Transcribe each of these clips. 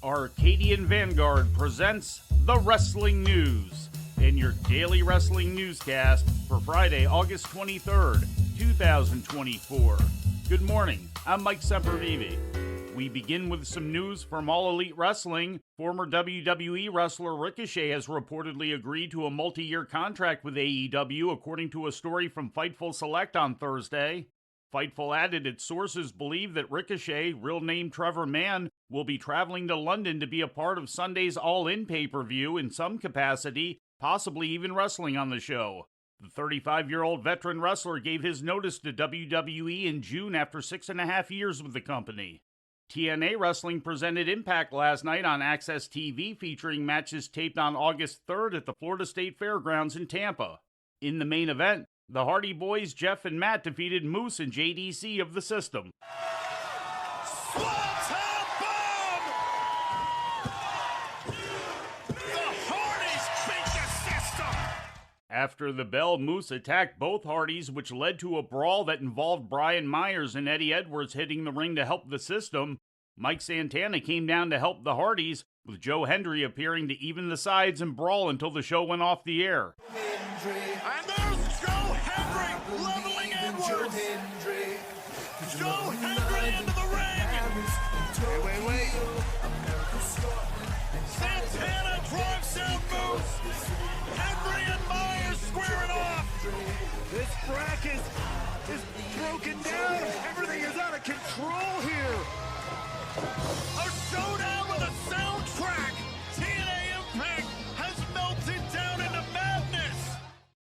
Arcadian Vanguard presents The Wrestling News and your daily wrestling newscast for Friday, August 23rd, 2024. Good morning, I'm Mike Sempervive. We begin with some news from All Elite Wrestling. Former WWE wrestler Ricochet has reportedly agreed to a multi-year contract with AEW, according to a story from Fightful Select on Thursday. Fightful added its sources believe that Ricochet, real name Trevor Mann, will be traveling to London to be a part of Sunday's All In pay-per-view in some capacity, possibly even wrestling on the show. The 35-year-old veteran wrestler gave his notice to WWE in June after 6.5 years with the company. TNA Wrestling presented Impact last night on Access TV, featuring matches taped on August 3rd at the Florida State Fairgrounds in Tampa. In the main event, the Hardy Boys, Jeff and Matt, defeated Moose and JDC of the System. After the bell, Moose attacked both Hardys, which led to a brawl that involved Brian Myers and Eddie Edwards hitting the ring to help the System. Mike Santana came down to help the Hardys, with Joe Hendry appearing to even the sides and brawl until the show went off the air. And there's Joe Hendry leveling Edwards. Joe Hendry into the ring. Wait. Santana drives down Moose. Hendry and Myers squaring off. This bracket is broken down. Everything is out of control here. A showdown with a soundtrack. TNA Impact has melted down into madness.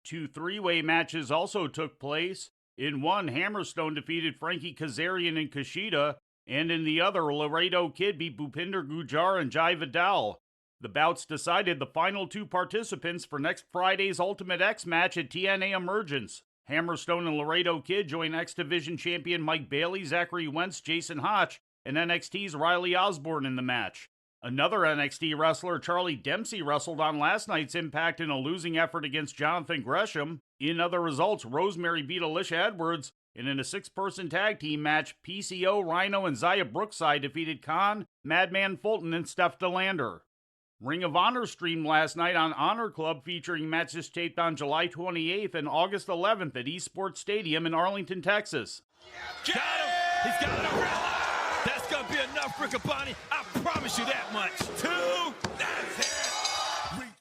Two three-way matches also took place. In one, Hammerstone defeated Frankie Kazarian and Kushida, and in the other, Laredo Kid beat Bhupinder Gujjar and Jai Vidal. The bouts decided the final two participants for next Friday's Ultimate X match at TNA Emergence. Hammerstone and Laredo Kid join X Division champion Mike Bailey, Zachary Wentz, Jason Hotch, and NXT's Riley Osborne in the match. Another NXT wrestler, Charlie Dempsey, wrestled on last night's Impact in a losing effort against Jonathan Gresham. In other results, Rosemary beat Alicia Edwards, and in a 6-person tag team match, PCO, Rhino, and Zaya Brookside defeated Khan, Madman Fulton, and Steph DeLander. Ring of Honor streamed last night on Honor Club, featuring matches taped on July 28th and August 11th at Esports Stadium in Arlington, Texas. Got him! He's got an umbrella! That's gonna be enough, Riccaboni. I promise you that much. 2, that's it!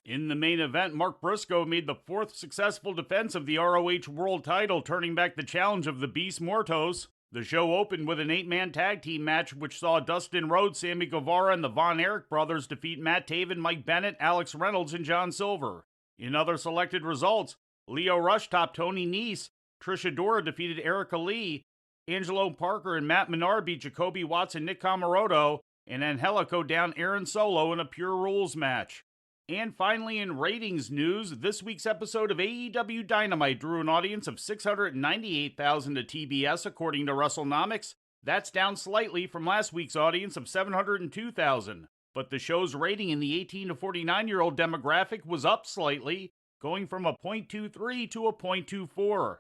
In the main event, Mark Briscoe made the 4th successful defense of the ROH World title, turning back the challenge of the Beast Mortos. The show opened with an 8-man tag team match, which saw Dustin Rhodes, Sammy Guevara, and the Von Erich brothers defeat Matt Taven, Mike Bennett, Alex Reynolds, and John Silver. In other selected results, Leo Rush topped Tony Nese, Trish Adora defeated Erica Lee, Angelo Parker and Matt Menard beat Jacoby Watts and Nick Comoroto, and Angelico down Aaron Solo in a Pure Rules match. And finally, in ratings news, this week's episode of AEW Dynamite drew an audience of 698,000 at TBS, according to WrestleNomics. That's down slightly from last week's audience of 702,000. But the show's rating in the 18 to 49-year-old demographic was up slightly, going from a .23 to a .24.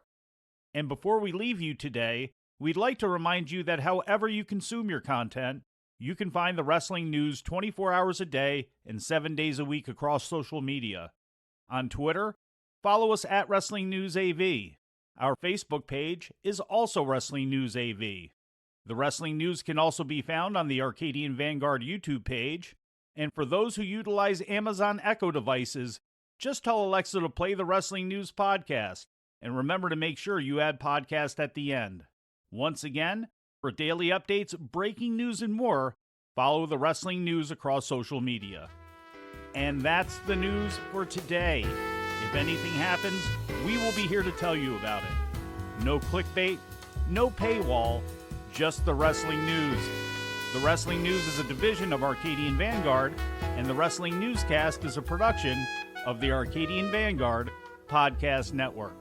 And before we leave you today, we'd like to remind you that however you consume your content, you can find the wrestling news 24 hours a day and 7 days a week across social media. On Twitter, follow us at Wrestling News AV. Our Facebook page is also Wrestling News AV. The Wrestling News can also be found on the Arcadian Vanguard YouTube page. And for those who utilize Amazon Echo devices, just tell Alexa to play the Wrestling News podcast. And remember to make sure you add podcast at the end. Once again, for daily updates, breaking news, and more, follow the Wrestling News across social media. And that's the news for today. If anything happens, we will be here to tell you about it. No clickbait, no paywall, just the Wrestling News. The Wrestling News is a division of Arcadian Vanguard, and the Wrestling Newscast is a production of the Arcadian Vanguard Podcast Network.